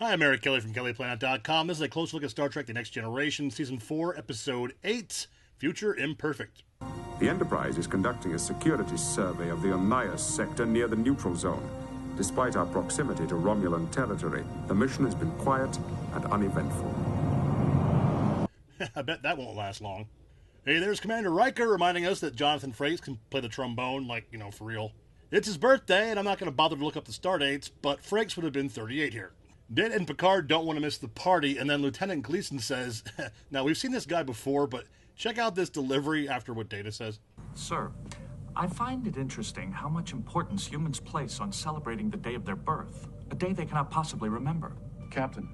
Hi, I'm Eric Kelly from KellyPlanet.com. This is a close look at Star Trek The Next Generation, Season 4, Episode 8, Future Imperfect. The Enterprise is conducting a security survey of the Onias sector near the neutral zone. Despite our proximity to Romulan territory, the mission has been quiet and uneventful. I bet that won't last long. Hey, there's Commander Riker reminding us that Jonathan Frakes can play the trombone, for real. It's his birthday, and I'm not going to bother to look up the star dates, but Frakes would have been 38 here. Data and Picard don't want to miss the party, and then Lieutenant Gleason says, now, we've seen this guy before, but check out this delivery after what Data says. Sir, I find it interesting how much importance humans place on celebrating the day of their birth, a day they cannot possibly remember. Captain,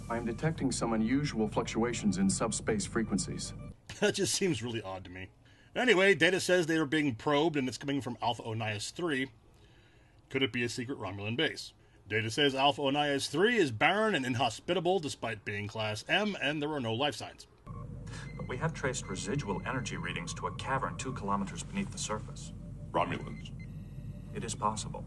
I am detecting some unusual fluctuations in subspace frequencies. That just seems really odd to me. Anyway, Data says they are being probed, and it's coming from Alpha Onias 3. Could it be a secret Romulan base? Data says Alpha Onias 3 is barren and inhospitable despite being Class M, and there are no life signs. But we have traced residual energy readings to a cavern 2 kilometers beneath the surface. Romulans. It is possible.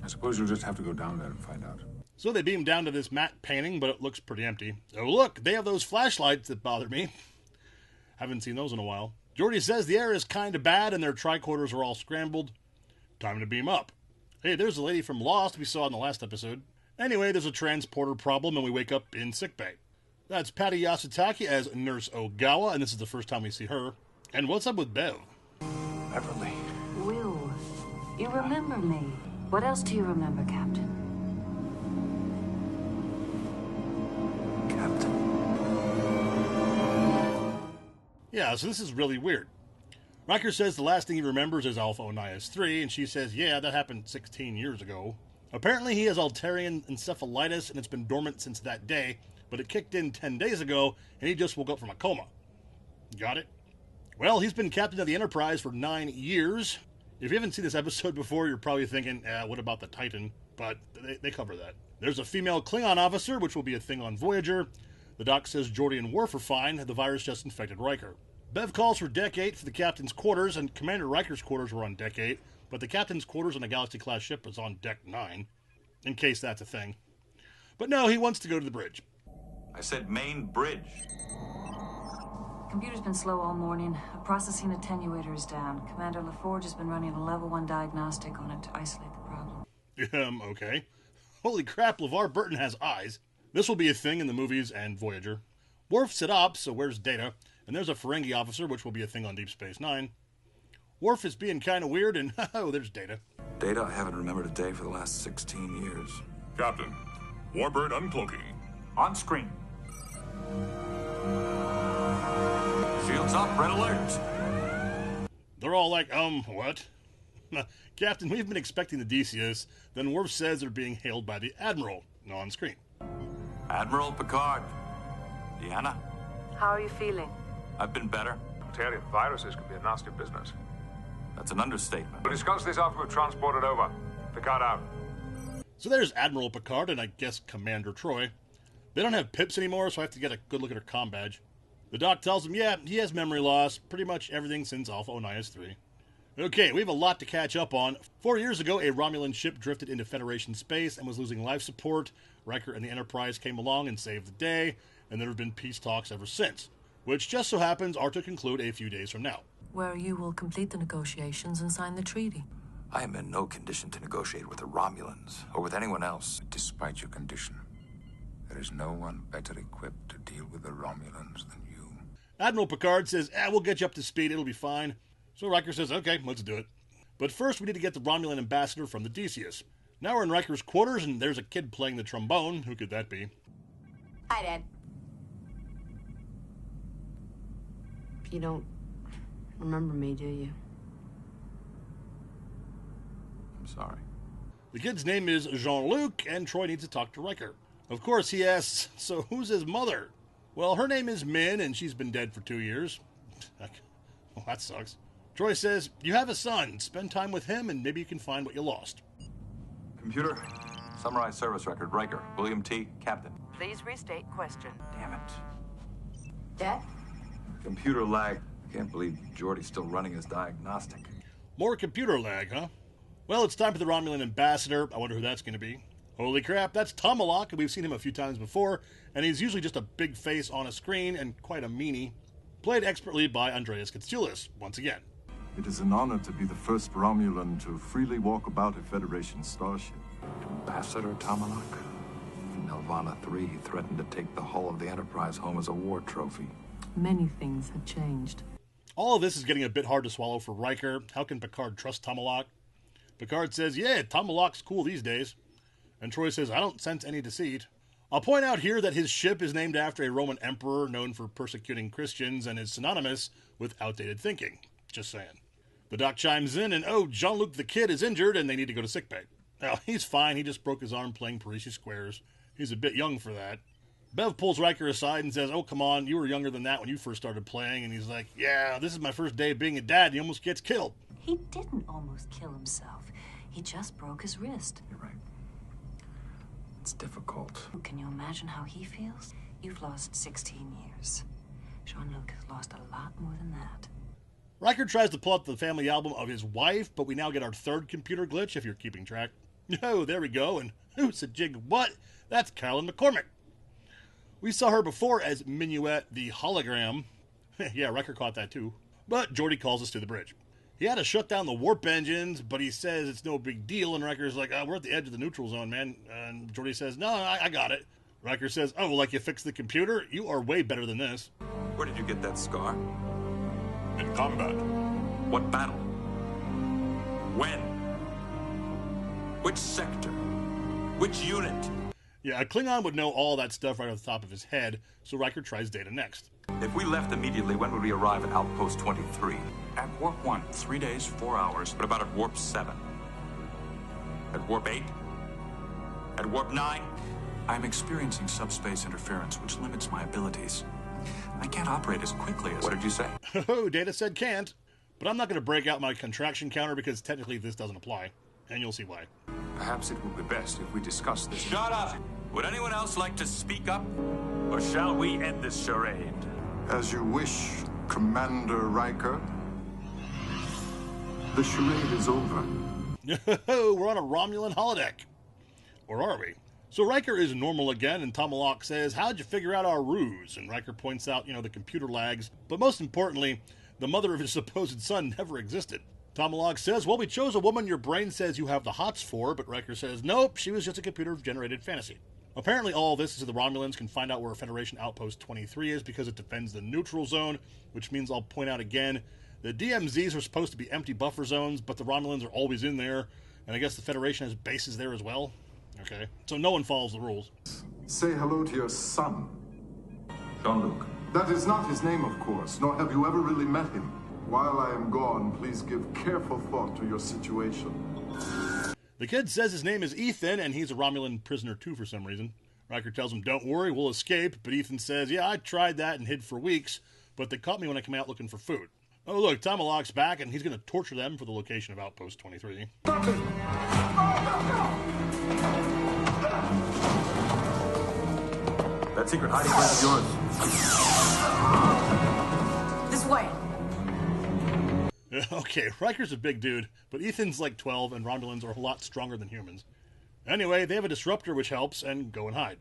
I suppose you'll just have to go down there and find out. So they beam down to this matte painting, but it looks pretty empty. Oh look, they have those flashlights that bother me. Haven't seen those in a while. Geordi says the air is kinda bad and their tricorders are all scrambled. Time to beam up. Hey, there's the lady from Lost we saw in the last episode. Anyway, there's a transporter problem and we wake up in sickbay. That's Patty Yasutaki as Nurse Ogawa, and this is the first time we see her. And what's up with Bev? Beverly. Will, you remember me. What else do you remember, Captain? Captain. Yeah, so this is really weird. Riker says the last thing he remembers is Alpha Onias 3, and she says, yeah, that happened 16 years ago. Apparently he has Alterian encephalitis, and it's been dormant since that day, but it kicked in 10 days ago, and he just woke up from a coma. Got it? Well, he's been captain of the Enterprise for 9 years. If you haven't seen this episode before, you're probably thinking, what about the Titan? But they cover that. There's a female Klingon officer, which will be a thing on Voyager. The doc says Geordi and Worf are fine, the virus just infected Riker. Bev calls for Deck 8 for the captain's quarters, and Commander Riker's quarters were on Deck 8, but the captain's quarters on a Galaxy-class ship was on Deck 9, in case that's a thing. But no, he wants to go to the bridge. I said main bridge. Computer's been slow all morning. A processing attenuator is down. Commander LaForge has been running a level 1 diagnostic on it to isolate the problem. Okay. Holy crap, LeVar Burton has eyes. This will be a thing in the movies and Voyager. Worf's set up, so where's Data? And there's a Ferengi officer, which will be a thing on Deep Space Nine. Worf is being kind of weird, and oh, there's Data. Data, I haven't remembered a day for the last 16 years. Captain, Warbird uncloaking. On screen. Shields up, red alert. They're all like, what? Captain, we've been expecting the Decius. Then Worf says they're being hailed by the Admiral. No on screen. Admiral Picard. Deanna, How are you feeling? I've been better. Bacterial viruses could be a nasty business. That's an understatement. We'll discuss this after we've transported over. Picard out. So there's Admiral Picard and I guess Commander Troy. They don't have pips anymore, so I have to get a good look at her comm badge. The doc tells him, yeah, he has memory loss, pretty much everything since Alpha Onias 3. Okay, we have a lot to catch up on. 4 years ago, a Romulan ship drifted into Federation space and was losing life support. Riker and the Enterprise came along and saved the day, and there have been peace talks ever since, which just so happens are to conclude a few days from now. Where you will complete the negotiations and sign the treaty. I am in no condition to negotiate with the Romulans or with anyone else. Despite your condition, there is no one better equipped to deal with the Romulans than you. Admiral Picard says, we'll get you up to speed, it'll be fine. So Riker says, okay, let's do it. But first we need to get the Romulan ambassador from the Decius. Now we're in Riker's quarters and there's a kid playing the trombone. Who could that be? Hi, Dad. You don't remember me, do you? I'm sorry. The kid's name is Jean-Luc, and Troy needs to talk to Riker. Of course, he asks, so who's his mother? Well, her name is Min, and she's been dead for 2 years. Well, that sucks. Troy says, you have a son. Spend time with him, and maybe you can find what you lost. Computer, summarize service record. Riker, William T., Captain. Please restate question. Damn it. Dad? Computer lag. Can't believe Geordi's still running his diagnostic. More computer lag, huh? Well, it's time for the Romulan ambassador. I wonder who that's going to be. Holy crap, that's Tomahawk, and we've seen him a few times before, and he's usually just a big face on a screen and quite a meanie. Played expertly by Andreas Katsulas, once again. It is an honor to be the first Romulan to freely walk about a Federation starship. Ambassador Tomahawk? In Nelvana 3, he threatened to take the hull of the Enterprise home as a war trophy. Many things had changed. All of this is getting a bit hard to swallow for Riker. How can Picard trust Tomahawk? Picard says, yeah, Tomahawk's cool these days. And Troy says, I don't sense any deceit. I'll point out here that his ship is named after a Roman emperor known for persecuting Christians and is synonymous with outdated thinking. Just saying. The doc chimes in and, oh, Jean-Luc the Kid is injured and they need to go to sickbay. Now, he's fine. He just broke his arm playing Parisi squares. He's a bit young for that. Bev pulls Riker aside and says, oh, come on, you were younger than that when you first started playing. And he's like, yeah, this is my first day being a dad and he almost gets killed. He didn't almost kill himself. He just broke his wrist. You're right. It's difficult. Can you imagine how he feels? You've lost 16 years. Jean-Luc has lost a lot more than that. Riker tries to pull up the family album of his wife, but we now get our third computer glitch, if you're keeping track. Oh, there we go, and who's a jig what? That's Carolyn McCormick. We saw her before as Minuet the Hologram. Yeah, Riker caught that too. But Geordi calls us to the bridge. He had to shut down the warp engines, but he says it's no big deal, and Riker's like, we're at the edge of the neutral zone, man. And Geordi says, no, I got it. Riker says, oh, like you fixed the computer? You are way better than this. Where did you get that scar? In combat. What battle? When? Which sector? Which unit? Yeah, a Klingon would know all that stuff right off the top of his head, so Riker tries data next. If we left immediately, when would we arrive at Outpost 23? At warp 1, 3 days, 4 hours. What about at warp 7? At warp 8? At warp 9? I'm experiencing subspace interference, which limits my abilities. I can't operate as quickly as... What did you say? Oh, Data said can't. But I'm not going to break out my contraction counter because technically this doesn't apply. And you'll see why. Perhaps it would be best if we discuss this. Shut up! Would anyone else like to speak up? Or shall we end this charade? As you wish, Commander Riker. The charade is over. We're on a Romulan holodeck. Or are we? So Riker is normal again, and Tomahawk says, how'd you figure out our ruse? And Riker points out, the computer lags. But most importantly, the mother of his supposed son never existed. Tomahawk says, well, we chose a woman your brain says you have the hots for, but Riker says, nope, she was just a computer-generated fantasy. Apparently all this is so the Romulans can find out where Federation Outpost 23 is because it defends the neutral zone, which means I'll point out again, the DMZs are supposed to be empty buffer zones, but the Romulans are always in there, and I guess the Federation has bases there as well. Okay, so no one follows the rules. Say hello to your son. Jean-Luc. That is not his name, of course, nor have you ever really met him. While I am gone, please give careful thought to your situation. The kid says his name is Ethan, and he's a Romulan prisoner too for some reason. Riker tells him, don't worry, we'll escape, but Ethan says, yeah, I tried that and hid for weeks, but they caught me when I came out looking for food. Oh, look, Tomahawk's back, and he's going to torture them for the location of Outpost 23. That secret hiding place is yours. This way. Okay, Riker's a big dude, but Ethan's like 12, and Romulans are a lot stronger than humans. Anyway, they have a disruptor which helps, and go and hide.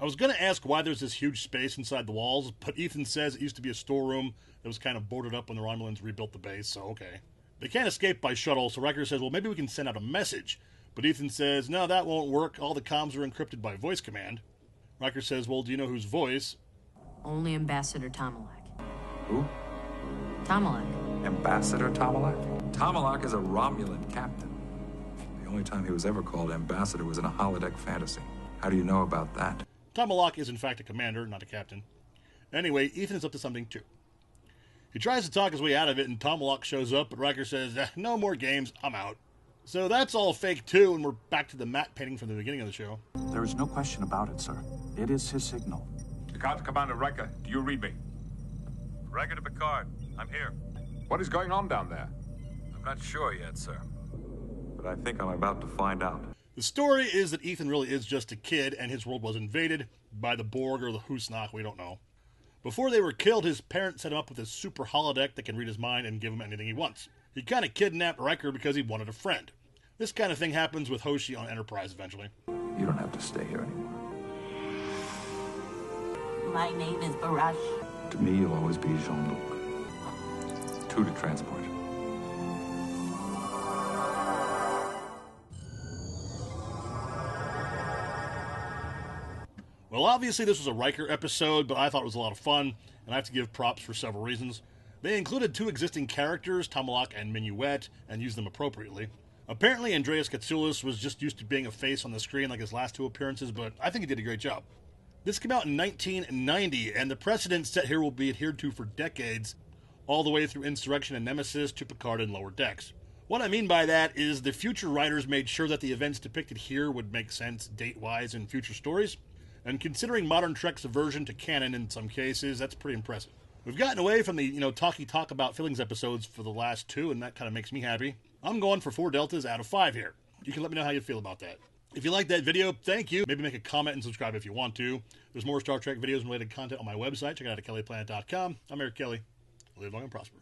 I was going to ask why there's this huge space inside the walls, but Ethan says it used to be a storeroom that was kind of boarded up when the Romulans rebuilt the base, so okay. They can't escape by shuttle, so Riker says, well, maybe we can send out a message. But Ethan says, no, that won't work. All the comms are encrypted by voice command. Riker says, well, do you know whose voice? Only Ambassador Tomahawk. Who? Tomahawk. Ambassador Tomahawk? Tomahawk is a Romulan captain. The only time he was ever called ambassador was in a holodeck fantasy. How do you know about that? Tomahawk is in fact a commander, not a captain. Anyway, Ethan is up to something too. He tries to talk his way out of it, and Tomahawk shows up, but Riker says, no more games, I'm out. So that's all fake too, and we're back to the matte painting from the beginning of the show. There is no question about it, sir. It is his signal. Picard to Commander Riker, do you read me? Riker to Picard. I'm here. What is going on down there? I'm not sure yet, sir. But I think I'm about to find out. The story is that Ethan really is just a kid, and his world was invaded by the Borg or the Husnach, we don't know. Before they were killed, his parents set him up with a super holodeck that can read his mind and give him anything he wants. He kind of kidnapped Riker because he wanted a friend. This kind of thing happens with Hoshi on Enterprise eventually. You don't have to stay here anymore. My name is Barash. To me, you'll always be Jean-Luc. 2 to transport. Well, obviously this was a Riker episode, but I thought it was a lot of fun, and I have to give props for several reasons. They included 2 existing characters, Tomalak and Minuet, and used them appropriately. Apparently Andreas Katsoulis was just used to being a face on the screen like his last 2 appearances, but I think he did a great job. This came out in 1990, and the precedent set here will be adhered to for decades, all the way through Insurrection and Nemesis to Picard and Lower Decks. What I mean by that is the future writers made sure that the events depicted here would make sense date-wise in future stories, and considering modern Trek's aversion to canon in some cases, that's pretty impressive. We've gotten away from the, talk about feelings episodes for the last 2, and that kind of makes me happy. I'm going for 4 deltas out of 5 here. You can let me know how you feel about that. If you liked that video, thank you. Maybe make a comment and subscribe if you want to. There's more Star Trek videos and related content on my website. Check it out at kellyplanet.com. I'm Eric Kelly. Live long and prosper.